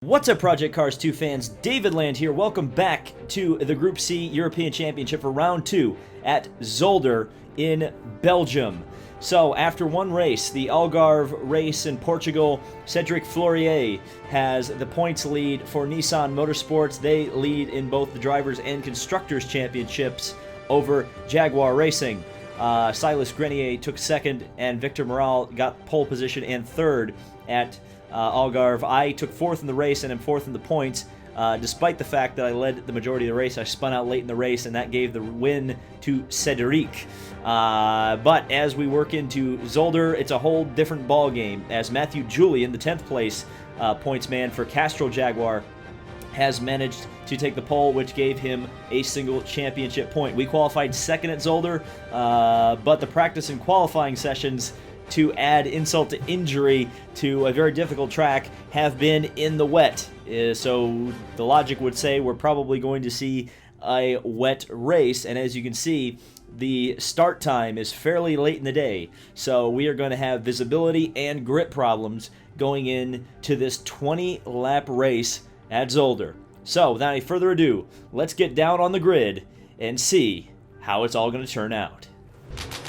What's up, Project Cars 2 fans? David Land here. Welcome back to the Group C European Championship for Round 2 at Zolder in Belgium. So, after one race, the Algarve race in Portugal, Cedric Flourier has the points lead for Nissan Motorsports. They lead in both the Drivers' and Constructors' Championships over Jaguar Racing. Silas Grenier took second, and Victor Morale got pole position and third at Algarve. I took fourth in the race and am fourth in the points. Despite the fact that I led the majority of the race, I spun out late in the race, and that gave the win to Cedric. But as we work into Zolder, it's a whole different ball game, as Matthew Julian, the 10th place points man for Castrol Jaguar, has managed to take the pole, which gave him a single championship point. We qualified second at Zolder, but the practice and qualifying sessions, to add insult to injury to a very difficult track, have been in the wet. So the logic would say we're probably going to see a wet race, and as you can see, the start time is fairly late in the day, so we are going to have visibility and grip problems going into this 20-lap race at Zolder. So without any further ado, let's get down on the grid and see how it's all going to turn out.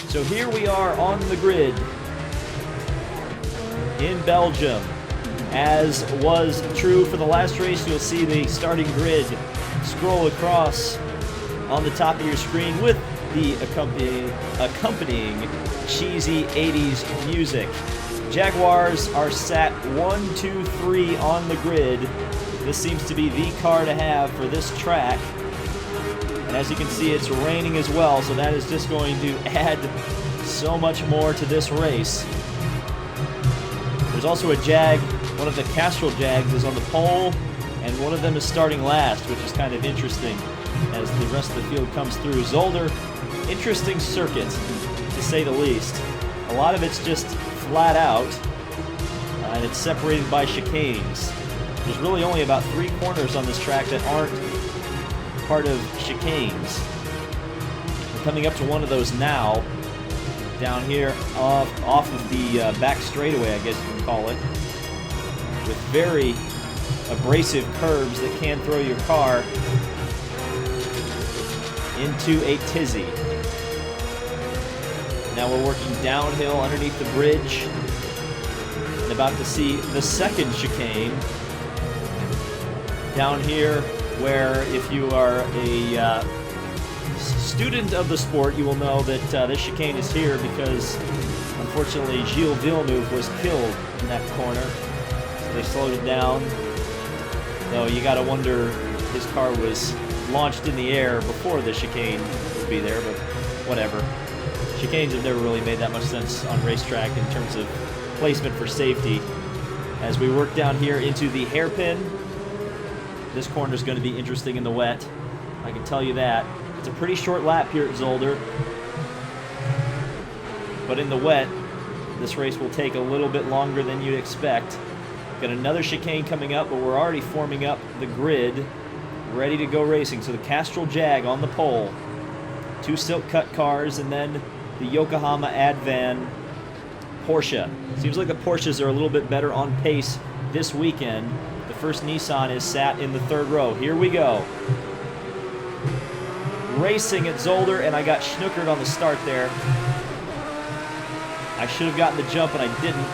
So here we are on the grid in Belgium. As was true for the last race, you'll see the starting grid scroll across on the top of your screen with the accompanying cheesy 80s music. Jaguars are sat 1, 2, 3 on the grid. This seems to be the car to have for this track. And as you can see, it's raining as well, so that is just going to add so much more to this race. There's also a Jag. One of the Castrol Jags is on the pole, and one of them is starting last, which is kind of interesting as the rest of the field comes through. Zolder, interesting circuit, to say the least. A lot of it's just flat out, and it's separated by chicanes. There's really only about 3 corners on this track that aren't part of chicanes. We're coming up to one of those now, down here off of the back straightaway, I guess you can call it, with very abrasive curbs that can throw your car into a tizzy. Now we're working downhill underneath the bridge and about to see the second chicane down here, where if you are a student of the sport, you will know that this chicane is here because unfortunately Gilles Villeneuve was killed in that corner, so they slowed it down. Though you gotta wonder, his car was launched in the air before the chicane would be there, but whatever. Chicanes have never really made that much sense on racetrack in terms of placement for safety. As we work down here into the hairpin, this corner is going to be interesting in the wet, I can tell you that. It's a pretty short lap here at Zolder, but in the wet, this race will take a little bit longer than you'd expect. Got another chicane coming up, but we're already forming up the grid, ready to go racing. So the Castrol Jag on the pole, 2 silk cut cars, and then the Yokohama Advan Porsche. Seems like the Porsches are a little bit better on pace this weekend. The first Nissan is sat in the 3rd row. Here we go. Racing at Zolder, and I got schnookered on the start there. I should have gotten the jump, and I didn't.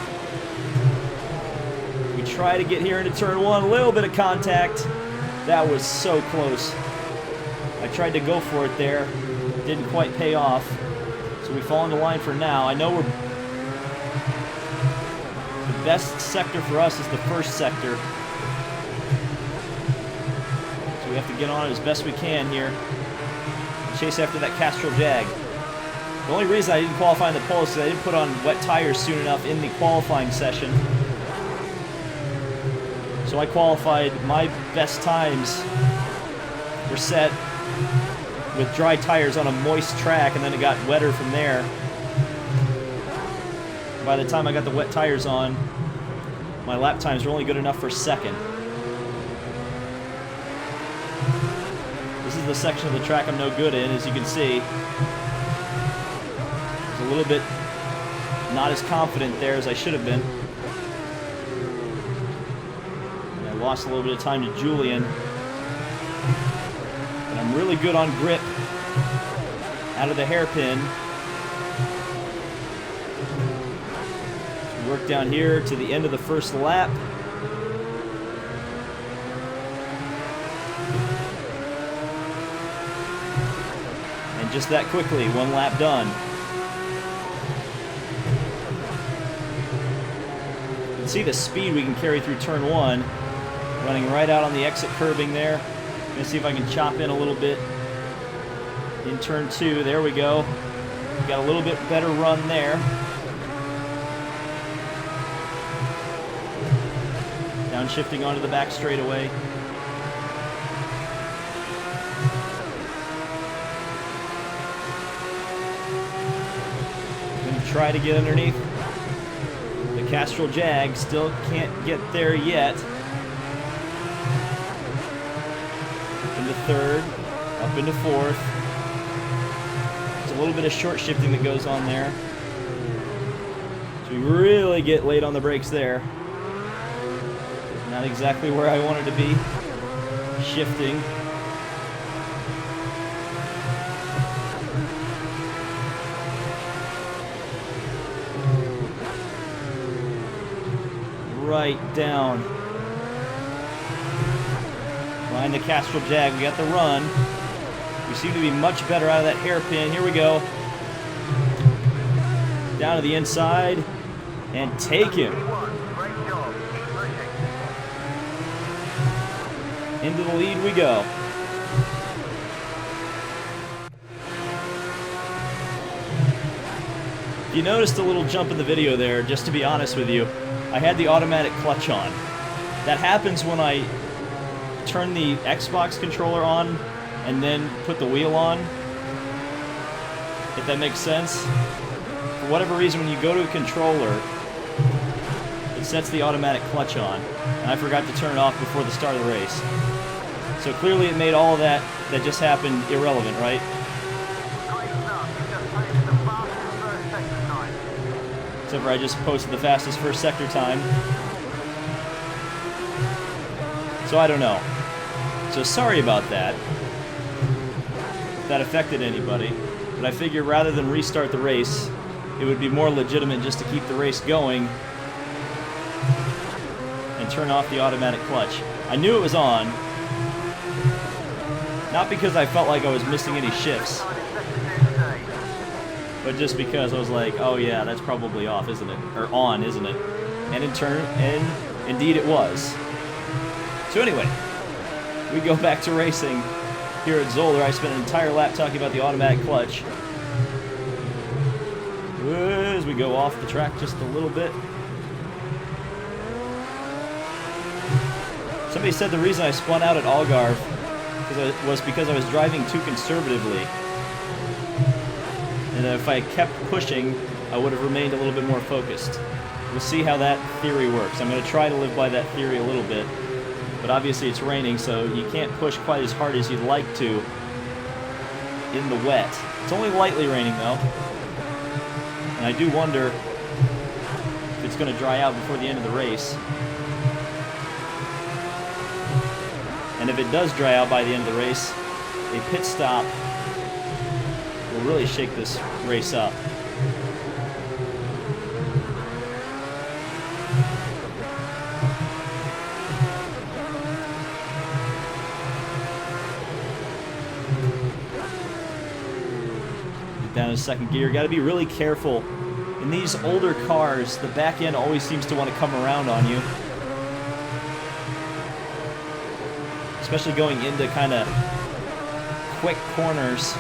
We try to get here into turn 1. A little bit of contact. That was so close. I tried to go for it there. Didn't quite pay off. So we fall into line for now. I know the best sector for us is the first sector. So we have to get on it as best we can here. Chase after that Castrol Jag. The only reason I didn't qualify in the pole is because I didn't put on wet tires soon enough in the qualifying session. So I qualified, my best times were set with dry tires on a moist track, and then it got wetter from there. By the time I got the wet tires on, my lap times were only good enough for second. This is the section of the track I'm no good in, as you can see. I was a little bit not as confident there as I should have been. lost a little bit of time to Julian. But I'm really good on grip out of the hairpin. So we work down here to the end of the first lap. And just that quickly, 1 lap done. See the speed we can carry through turn 1, running right out on the exit curbing there. Gonna see if I can chop in a little bit in turn 2. There we go. Got a little bit better run there. Downshifting onto the back straightaway. Gonna try to get underneath. Castrol Jag still can't get there yet. Up into 3rd, up into 4th. There's a little bit of short shifting that goes on there. So we really get late on the brakes there. Not exactly where I wanted to be. Shifting. Right down. Behind the Castrol Jag, we got the run. We seem to be much better out of that hairpin. Here we go. Down to the inside and take him. Into the lead we go. You noticed a little jump in the video there, just to be honest with you. I had the automatic clutch on. That happens when I turn the Xbox controller on and then put the wheel on, if that makes sense. For whatever reason, when you go to a controller, it sets the automatic clutch on, and I forgot to turn it off before the start of the race. So clearly it made all of that just happened irrelevant, right? Except for I just posted the fastest first sector time. So I don't know. So sorry about that. If that affected anybody. But I figured rather than restart the race, it would be more legitimate just to keep the race going and turn off the automatic clutch. I knew it was on. Not because I felt like I was missing any shifts, but just because I was like, oh yeah, that's probably off, isn't it? Or on, isn't it? And indeed it was. So anyway, we go back to racing here at Zolder. I spent an entire lap talking about the automatic clutch. As we go off the track just a little bit. Somebody said the reason I spun out at Algarve was because I was driving too conservatively. And if I kept pushing, I would have remained a little bit more focused. We'll see how that theory works. I'm going to try to live by that theory a little bit. But obviously it's raining, so you can't push quite as hard as you'd like to in the wet. It's only lightly raining, though. And I do wonder if it's going to dry out before the end of the race. And if it does dry out by the end of the race, a pit stop will really shake this race up. Get down to second gear. Got to be really careful. In these older cars, the back end always seems to want to come around on you. Especially going into kind of quick corners,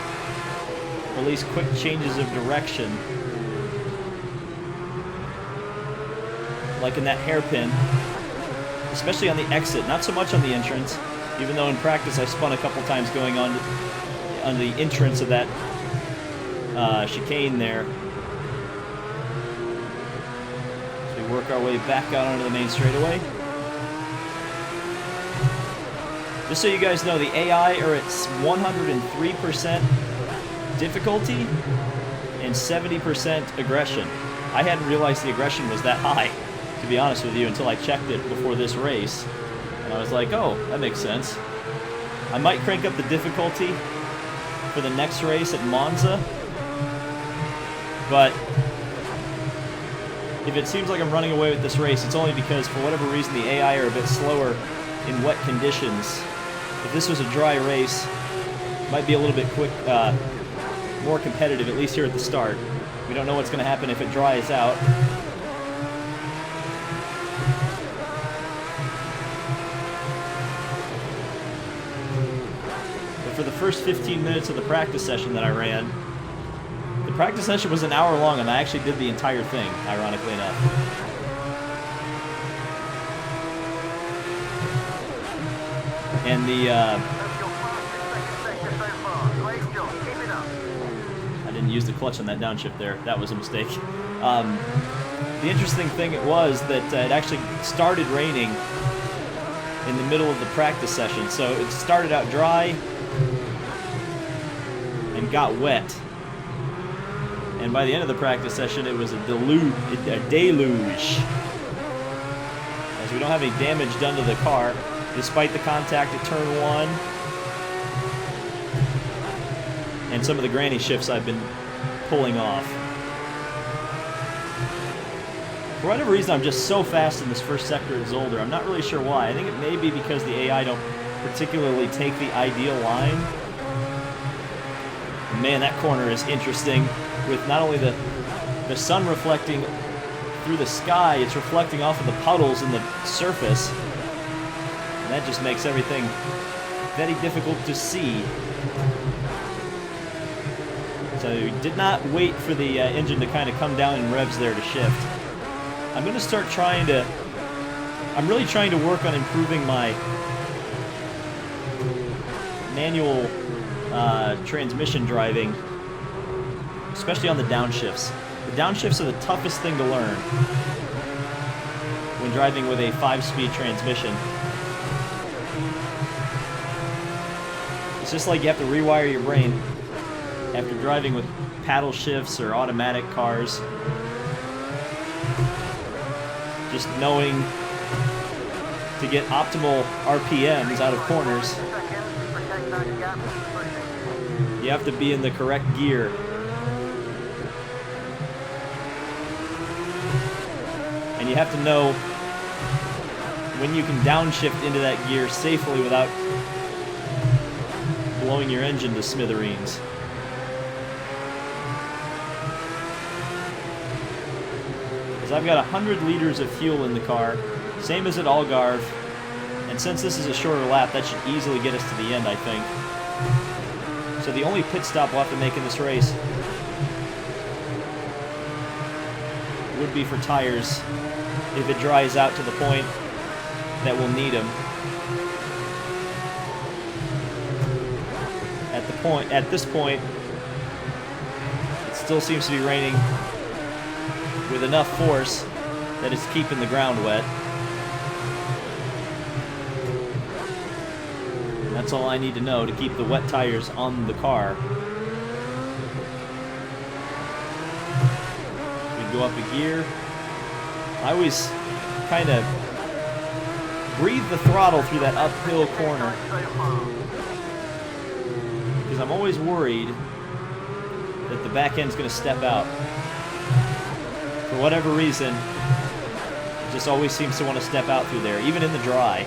or at least quick changes of direction. Like in that hairpin, especially on the exit, not so much on the entrance, even though in practice I spun a couple times going on the entrance of that chicane there. So we work our way back out onto the main straightaway. Just so you guys know, the AI are at 103% difficulty and 70% aggression. I hadn't realized the aggression was that high, to be honest with you, until I checked it before this race. And I was like, oh, that makes sense. I might crank up the difficulty for the next race at Monza, but if it seems like I'm running away with this race, it's only because, for whatever reason, the AI are a bit slower in wet conditions. If this was a dry race, it might be a little bit more competitive, at least here at the start. We don't know what's going to happen if it dries out. But for the first 15 minutes of the practice session that I ran, the practice session was an hour long, and I actually did the entire thing, ironically enough. And I didn't use the clutch on that downshift there. That was a mistake. The interesting thing was that it actually started raining in the middle of the practice session. So it started out dry and got wet. And by the end of the practice session, it was a deluge. As we don't have any damage done to the car, despite the contact at turn 1 and some of the granny shifts I've been pulling off. For whatever reason, I'm just so fast in this first sector at Zolder. I'm not really sure why. I think it may be because the AI don't particularly take the ideal line. Man, that corner is interesting, with not only the sun reflecting through the sky, it's reflecting off of the puddles in the surface. And that just makes everything very difficult to see. So we did not wait for the engine to kind of come down in revs there to shift. I'm going to start I'm really trying to work on improving my manual transmission driving, especially on the downshifts. The downshifts are the toughest thing to learn when driving with a 5-speed transmission. It's just like you have to rewire your brain after driving with paddle shifts or automatic cars. Just knowing to get optimal RPMs out of corners, you have to be in the correct gear. And you have to know when you can downshift into that gear safely without blowing your engine to smithereens. Because I've got 100 liters of fuel in the car, same as at Algarve, and since this is a shorter lap, that should easily get us to the end, I think. So the only pit stop we'll have to make in this race would be for tires, if it dries out to the point that we'll need them. At this point, it still seems to be raining with enough force that it's keeping the ground wet. And that's all I need to know to keep the wet tires on the car. We go up a gear. I always kind of breathe the throttle through that uphill corner, because I'm always worried that the back end's going to step out. For whatever reason, it just always seems to want to step out through there, even in the dry.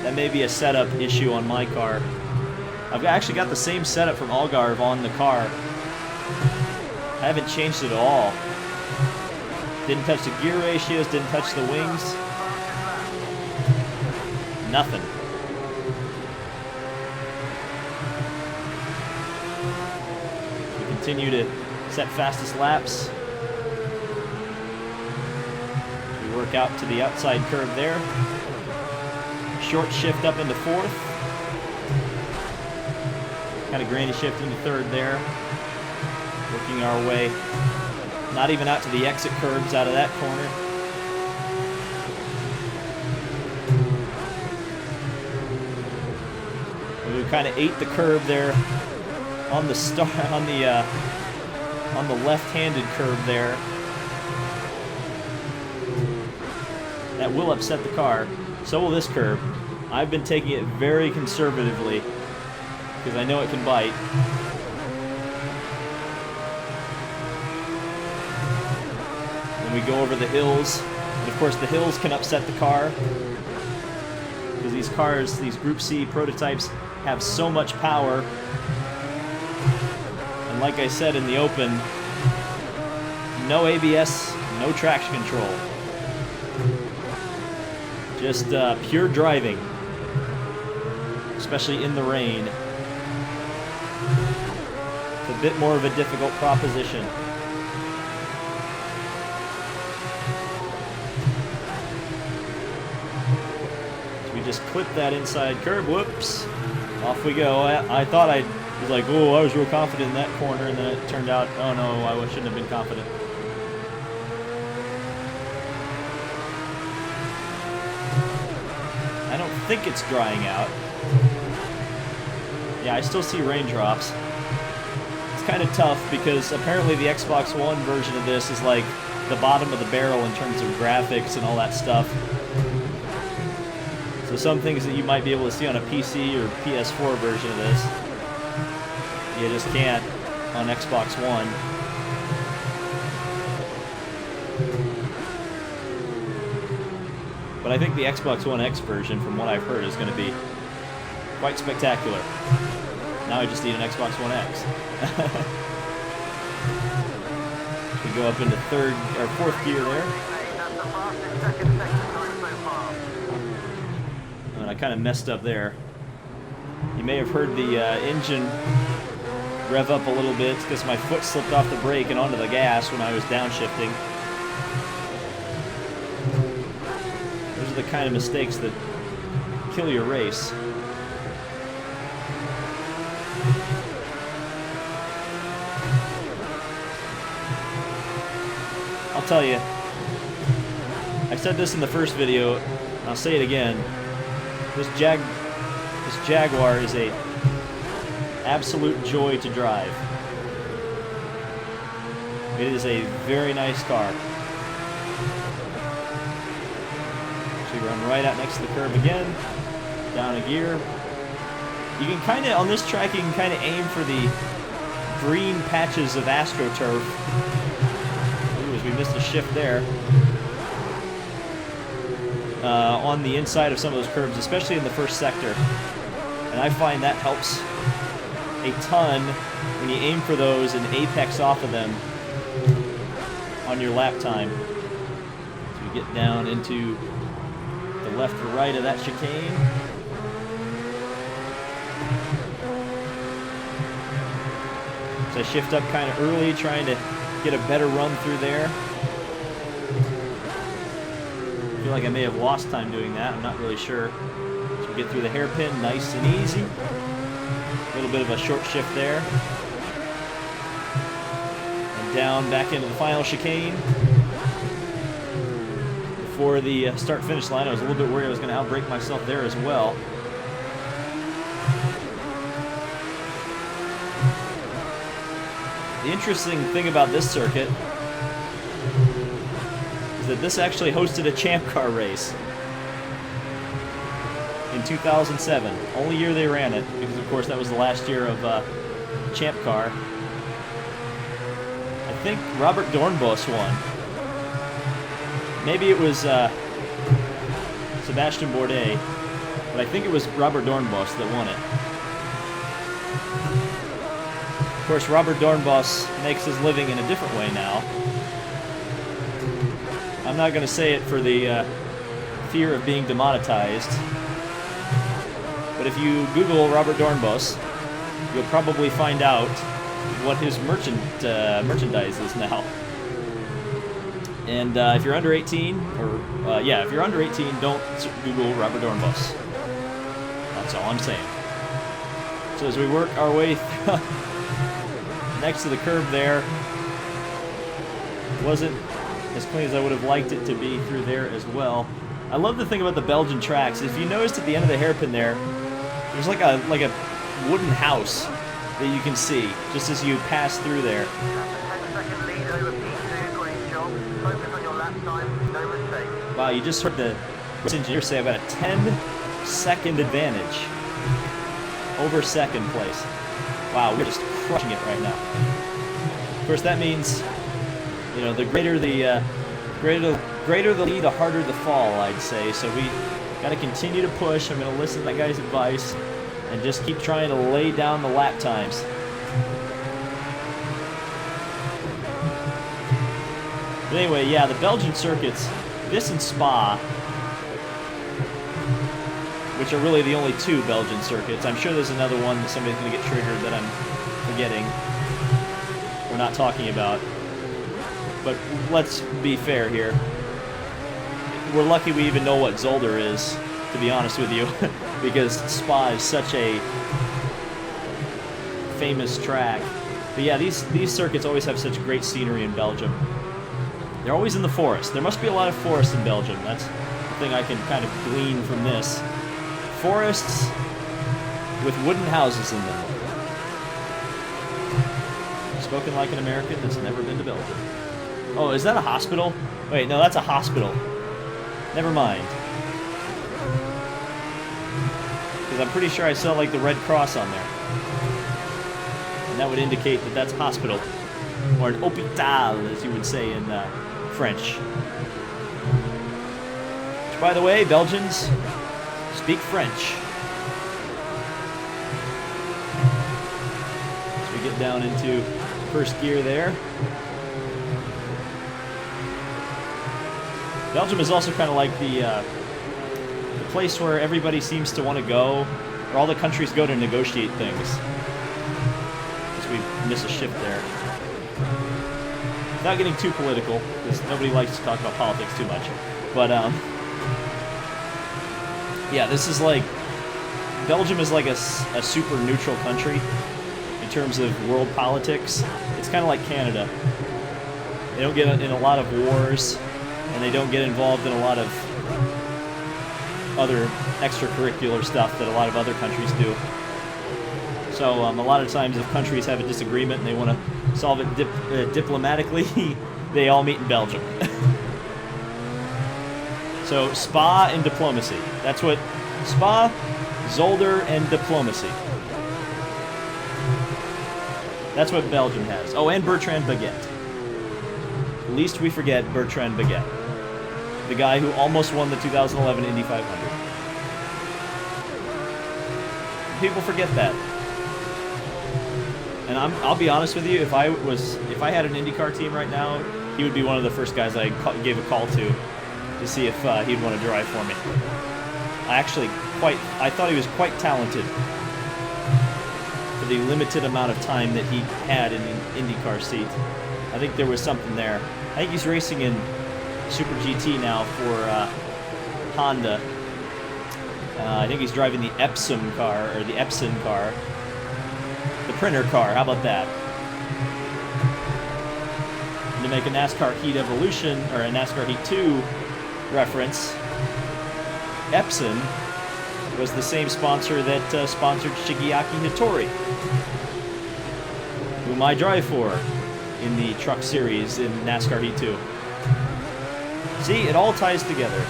That may be a setup issue on my car. I've actually got the same setup from Algarve on the car. I haven't changed it at all. Didn't touch the gear ratios, didn't touch the wings. Nothing. We continue to set fastest laps. We work out to the outside curve there. Short shift up into 4th. Kind of granny shift into 3rd there. Working our way, not even out to the exit curbs out of that corner. We kind of ate the curb there on the on the left-handed curve there. That will upset the car. So will this curb. I've been taking it very conservatively because I know it can bite. Then we go over the hills. And of course the hills can upset the car because these cars, these Group C prototypes, have so much power. And like I said in the open, no ABS, no traction control. Just pure driving, especially in the rain. It's a bit more of a difficult proposition. So we just clip that inside curb. Whoops. Off we go. I thought I was like, oh, I was real confident in that corner, and then it turned out, oh no, I shouldn't have been confident. I don't think it's drying out. Yeah, I still see raindrops. It's kind of tough because apparently the Xbox One version of this is like the bottom of the barrel in terms of graphics and all that stuff. So some things that you might be able to see on a PC or PS4 version of this, you just can't on Xbox One. But I think the Xbox One X version, from what I've heard, is going to be quite spectacular. Now I just need an Xbox One X. We go up into third or fourth gear there. And I kind of messed up there. You may have heard the engine rev up a little bit because my foot slipped off the brake and onto the gas when I was downshifting. Those are the kind of mistakes that kill your race. I'll tell you, I said this in the first video, and I'll say it again. This Jaguar is a absolute joy to drive. It is a very nice car. So you run right out next to the curb again, down a gear. You can kind of, on this track, you can kind of aim for the green patches of AstroTurf. Ooh, as we missed a shift there. On the inside of some of those curbs, especially in the first sector. And I find that helps a ton when you aim for those and apex off of them on your lap time. So you get down into the left or right of that chicane. So I shift up kind of early, trying to get a better run through there. I feel like I may have lost time doing that. I'm not really sure. So we get through the hairpin nice and easy. A little bit of a short shift there. And down back into the final chicane. Before the start-finish line, I was a little bit worried I was going to outbrake myself there as well. The interesting thing about this circuit is that this actually hosted a Champ Car race in 2007. Only year they ran it, because of course that was the last year of Champ Car. I think Robert Dornbos won. Maybe it was Sebastian Bourdais, but I think it was Robert Dornbos that won it. Of course, Robert Dornbos makes his living in a different way now. I'm not going to say it for the fear of being demonetized, but if you Google Robert Dornbos, you'll probably find out what his merchandise is now. And if you're under 18, if you're under 18, don't Google Robert Dornbos. That's all I'm saying. So as we work our way through next to the curb there, wasn't as clean as I would have liked it to be through there as well. I love the thing about the Belgian tracks. If you noticed at the end of the hairpin there, there's like a wooden house that you can see just as you pass through there. Wow, you just heard the engineers say I've got a 10-second advantage over second place. Wow, we're just crushing it right now. Of course, that means, you know, the greater the lead, the harder the fall, I'd say. So we got to continue to push. I'm going to listen to that guy's advice and just keep trying to lay down the lap times. But anyway, yeah, the Belgian circuits, this and Spa, which are really the only two Belgian circuits. I'm sure there's another one that somebody's going to get triggered that I'm forgetting or not talking about. But let's be fair here. We're lucky we even know what Zolder is, to be honest with you, because Spa is such a famous track. But yeah, these circuits always have such great scenery in Belgium. They're always in the forest. There must be a lot of forest in Belgium. That's the thing I can kind of glean from this. Forests with wooden houses in them. Spoken like an American that's never been to Belgium. Oh, is that a hospital? Wait, no, that's a hospital. Never mind. Because I'm pretty sure I saw like the Red Cross on there. And that would indicate that that's a hospital. Or an hôpital, as you would say in French. Which, by the way, Belgians speak French. As we get down into first gear there. Belgium is also kind of like the place where everybody seems to want to go, or all the countries go to negotiate things. As we miss a shift there. Without getting too political, because nobody likes to talk about politics too much. But, yeah, this is like... Belgium is like a super neutral country in terms of world politics. It's kind of like Canada. They don't get in a lot of wars, and they don't get involved in a lot of other extracurricular stuff that a lot of other countries do. So a lot of times if countries have a disagreement and they want to solve it diplomatically, they all meet in Belgium. So Spa and diplomacy. That's what Spa, Zolder, and diplomacy. That's what Belgium has. Oh, and Bertrand Baguette. Least we forget Bertrand Baguette. The guy who almost won the 2011 Indy 500. People forget that. And I'll be honest with you, if I had an IndyCar team right now, he would be one of the first guys I gave a call to see if he'd want to drive for me. I thought he was quite talented for the limited amount of time that he had in an IndyCar seat. I think there was something there. I think he's racing in Super GT now for Honda. I think he's driving the Epsom car, or the Epson car. The printer car, how about that? And to make a NASCAR Heat Evolution, or a NASCAR Heat 2 reference, Epson was the same sponsor that sponsored Shigeaki Hattori, whom I drive for in the Truck Series in NASCAR Heat 2. See, it all ties together.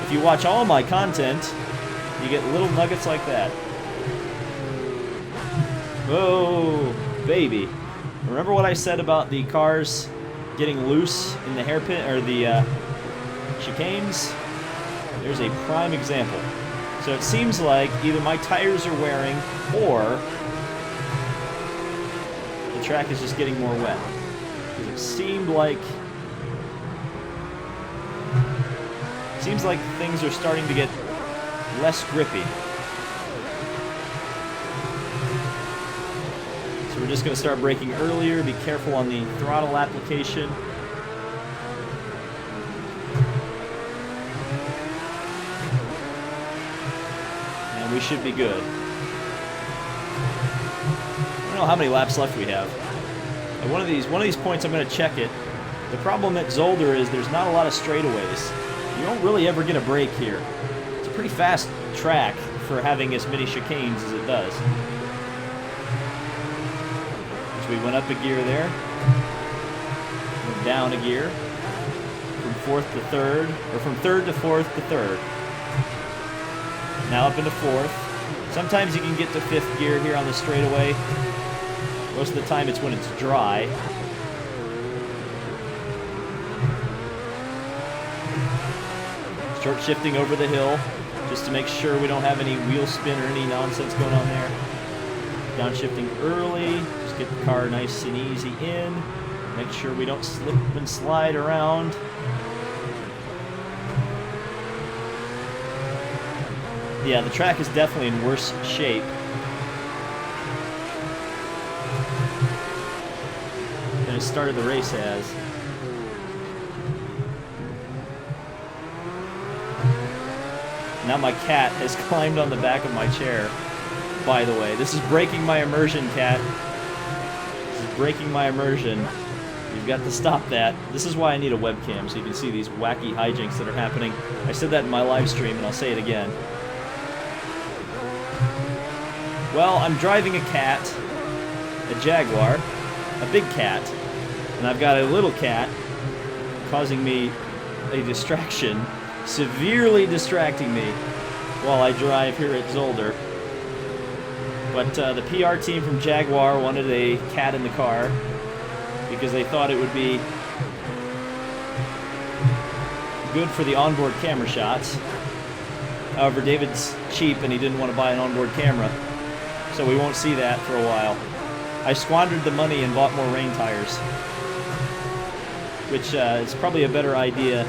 If you watch all my content, you get little nuggets like that. Whoa, baby. Remember what I said about the cars getting loose in the hairpin, or the chicanes? There's a prime example. So it seems like either my tires are wearing, or the track is just getting more wet. Because it seemed like things are starting to get less grippy. So we're just going to start braking earlier. Be careful on the throttle application. And we should be good. I don't know how many laps left we have. At one of these points I'm going to check it. The problem at Zolder is there's not a lot of straightaways. You don't really ever get a break here. It's a pretty fast track for having as many chicanes as it does. So we went up a gear there. Went down a gear. From fourth to third, or from third to fourth to third. Now up into fourth. Sometimes you can get to fifth gear here on the straightaway. Most of the time it's when it's dry. Short shifting over the hill, just to make sure we don't have any wheel spin or any nonsense going on there. Downshifting early, just get the car nice and easy in. Make sure we don't slip and slide around. Yeah, the track is definitely in worse shape than it started the race as. Now my cat has climbed on the back of my chair, by the way. This is breaking my immersion, cat. This is breaking my immersion. You've got to stop that. This is why I need a webcam, so you can see these wacky hijinks that are happening. I said that in my live stream, and I'll say it again. Well, I'm driving a cat, a Jaguar, a big cat, and I've got a little cat causing me a distraction, severely distracting me while I drive here at Zolder. But the PR team from Jaguar wanted a cat in the car because they thought it would be good for the onboard camera shots. However, David's cheap and he didn't want to buy an onboard camera, so we won't see that for a while. I squandered the money and bought more rain tires, which is probably a better idea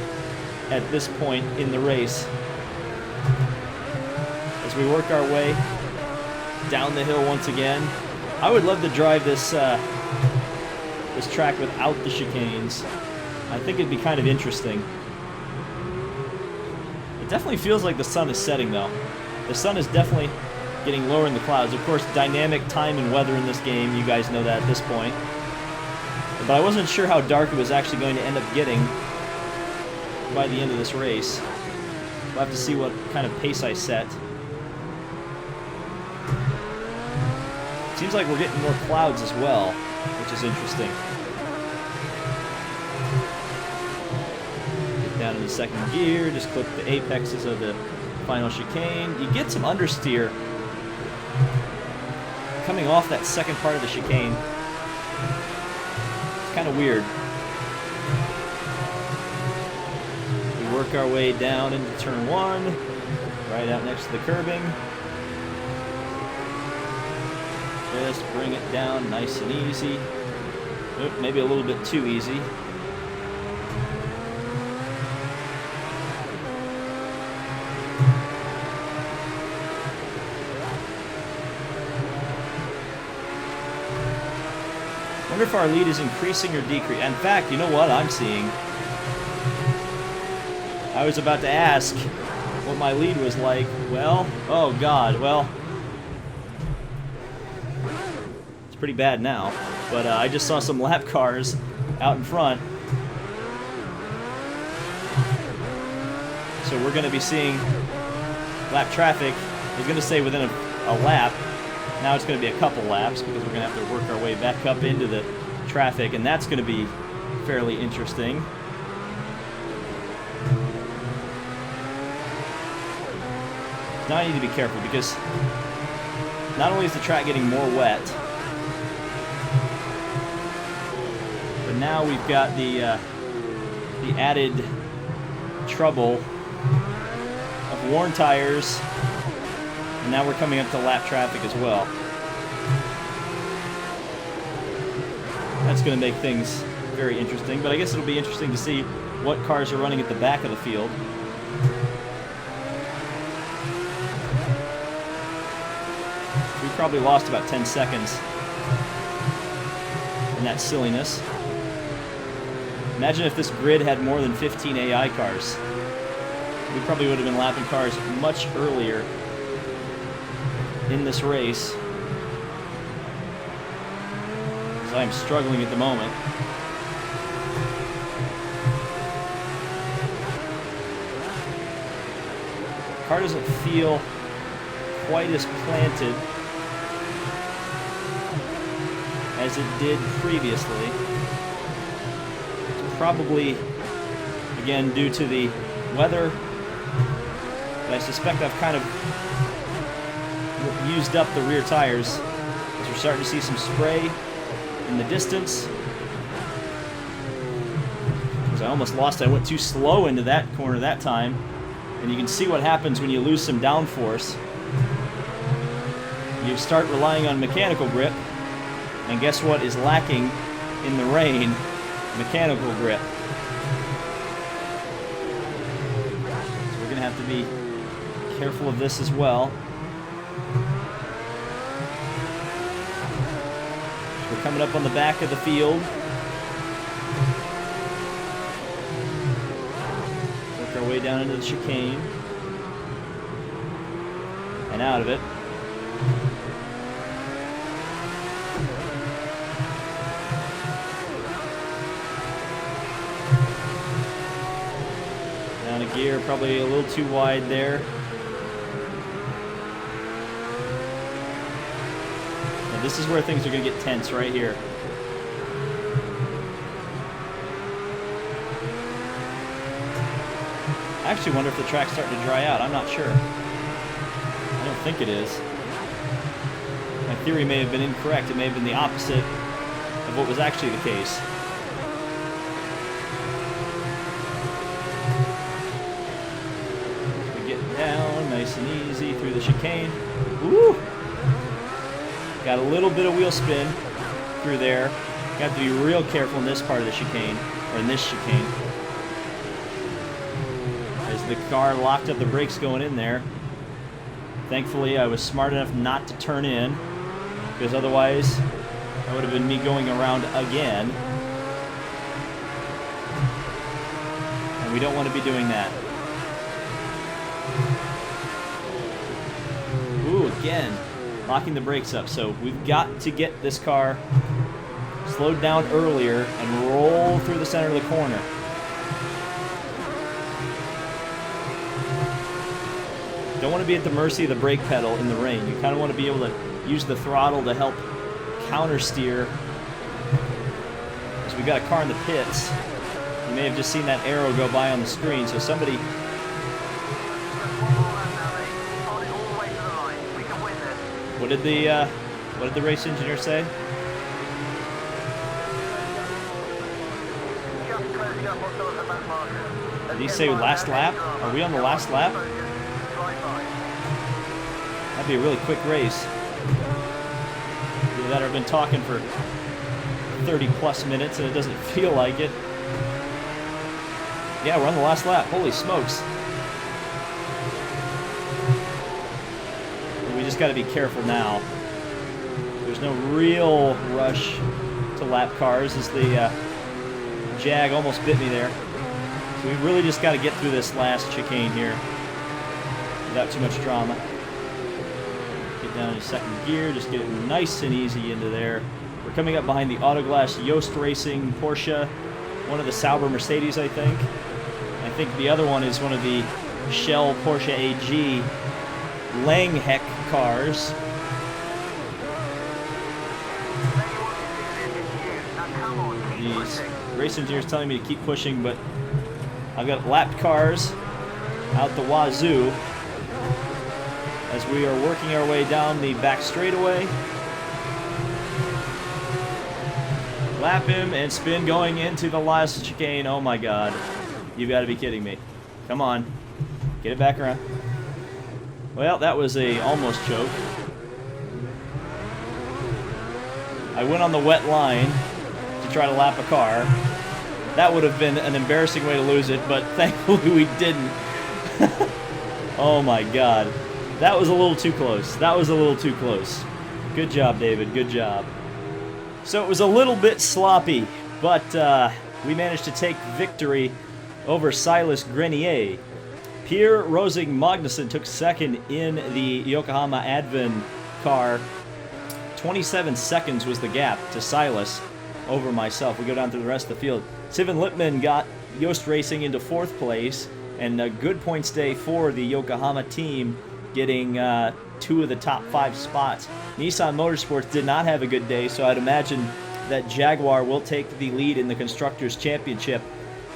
at this point in the race. As we work our way down the hill once again, I would love to drive this this track without the chicanes. I think it'd be kind of interesting. It definitely feels like the sun is setting, though. The sun is definitely getting lower in the clouds. Of course, dynamic time and weather in this game, you guys know that at this point. But I wasn't sure how dark it was actually going to end up getting by the end of this race. We'll have to see what kind of pace I set. Seems like we're getting more clouds as well, which is interesting. Get down in the second gear, just clip the apexes of the final chicane. You get some understeer coming off that second part of the chicane. It's kind of weird. We work our way down into turn one, right out next to the curbing. Just bring it down nice and easy. Oop, maybe a little bit too easy. Wonder if our lead is increasing or decreasing. In fact, you know what I'm seeing? I was about to ask what my lead was like. Well, oh God, well, it's pretty bad now. But I just saw some lap cars out in front. So we're going to be seeing lap traffic. I was going to say within a lap. Now it's going to be a couple laps because we're going to have to work our way back up into the traffic, and that's going to be fairly interesting. Now I need to be careful because not only is the track getting more wet, but now we've got the added trouble of worn tires. And now we're coming up to lap traffic as well. That's going to make things very interesting, but I guess it'll be interesting to see what cars are running at the back of the field. We probably lost about 10 seconds in that silliness. Imagine if this grid had more than 15 AI cars. We probably would have been lapping cars much earlier in this race. So I'm struggling at the moment. The car doesn't feel quite as planted as it did previously. It's probably, again due to the weather. But I suspect I've kind of used up the rear tires, as we're starting to see some spray in the distance. Because I almost lost it. I went too slow into that corner that time. And you can see what happens when you lose some downforce. You start relying on mechanical grip, and guess what is lacking in the rain? Mechanical grip. So we're going to have to be careful of this as well. So we're coming up on the back of the field. Work our way down into the chicane. And out of it. Down a gear, probably a little too wide there. And this is where things are going to get tense right here. I actually wonder if the track's starting to dry out. I'm not sure. I don't think it is. My theory may have been incorrect. It may have been the opposite of what was actually the case. We get down nice and easy through the chicane. Woo! Got a little bit of wheel spin through there. Got to be real careful in this part of the chicane, or in this chicane. As the car locked up the brakes going in there. Thankfully, I was smart enough not to turn in, because otherwise, that would have been me going around again. And we don't want to be doing that. Ooh, again, locking the brakes up. So we've got to get this car slowed down earlier and roll through the center of the corner. Don't want to be at the mercy of the brake pedal in the rain. You kind of want to be able to use the throttle to help counter steer. Because we got a car in the pits. You may have just seen that arrow go by on the screen. So somebody... What did the race engineer say? Did he say last lap? Are we on the last lap? That'd be a really quick race. Either that or I've been talking for 30 plus minutes and it doesn't feel like it. Yeah, we're on the last lap. Holy smokes. But we just got to be careful now. There's no real rush to lap cars as the Jag almost bit me there. So we really just got to get through this last chicane here without too much drama. Get down to second gear, just get it nice and easy into there. We're coming up behind the Autoglass Yost Racing Porsche, one of the Sauber Mercedes, I think. I think the other one is one of the Shell Porsche AG Langheck cars. The race engineer's telling me to keep pushing, but I've got lapped cars out the wazoo as we are working our way down the back straightaway. Lap him and spin going into the last chicane. Oh my god. You've got to be kidding me. Come on. Get it back around. Well, that was a almost choke. I went on the wet line to try to lap a car. That would have been an embarrassing way to lose it, but thankfully we didn't. Oh my god. That was a little too close. That was a little too close. Good job, David. Good job. So it was a little bit sloppy, but we managed to take victory over Silas Grenier. Pierre Rosing Magnussen took second in the Yokohama Advin car. 27 seconds was the gap to Silas over myself. We go down through the rest of the field. Sivan Lippmann got Yost Racing into fourth place, and a good points day for the Yokohama team, getting 2 of the top 5 spots. Nissan Motorsports did not have a good day, so I'd imagine that Jaguar will take the lead in the Constructors' Championship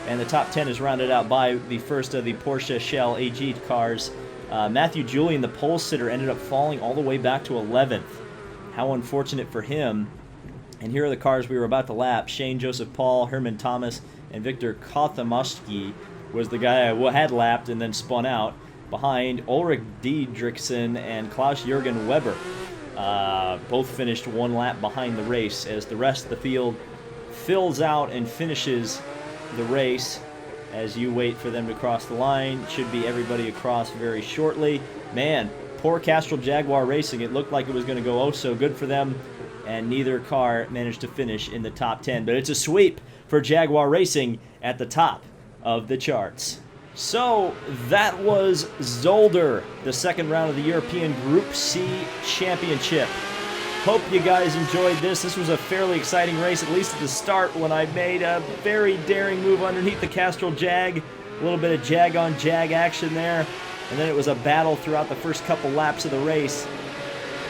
And the top 10 is rounded out by the first of the Porsche Shell AG cars. Matthew Julian, the pole sitter, ended up falling all the way back to 11th. How unfortunate for him. And here are the cars we were about to lap. Shane Joseph Paul, Herman Thomas, and Victor Kothamaski was the guy I had lapped and then spun out. Behind Ulrich Diedrichsen and Klaus-Jürgen Weber. Both finished one lap behind the race as the rest of the field fills out and finishes the race. As you wait for them to cross the line, should be everybody across very shortly. Man, poor Castrol Jaguar Racing. It looked like it was going to go oh so good for them, and neither car managed to finish in the top 10. But it's a sweep for Jaguar Racing at the top of the charts. So that was Zolder, the second round of the European Group C Championship. Hope you guys enjoyed this. This was a fairly exciting race, at least at the start, when I made a very daring move underneath the Castrol Jag. A little bit of jag-on-jag action there. And then it was a battle throughout the first couple laps of the race.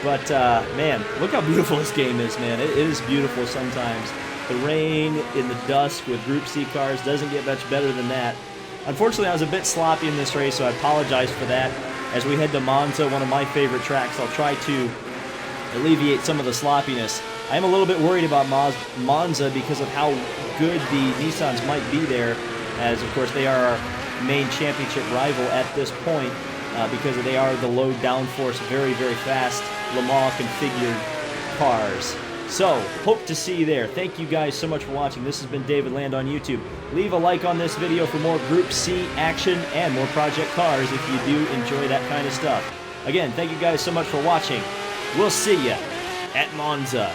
But, man, look how beautiful this game is, man. It is beautiful sometimes. The rain in the dusk with Group C cars doesn't get much better than that. Unfortunately, I was a bit sloppy in this race, so I apologize for that. As we head to Monza, one of my favorite tracks, I'll try to alleviate some of the sloppiness. I am a little bit worried about Monza because of how good the Nissans might be there, as of course they are our main championship rival at this point, because they are the low downforce, very, very fast Le Mans configured cars. So, hope to see you there. Thank you guys so much for watching. This has been David Land on YouTube. Leave a like on this video for more Group C action and more Project Cars if you do enjoy that kind of stuff. Again, thank you guys so much for watching. We'll see ya at Monza.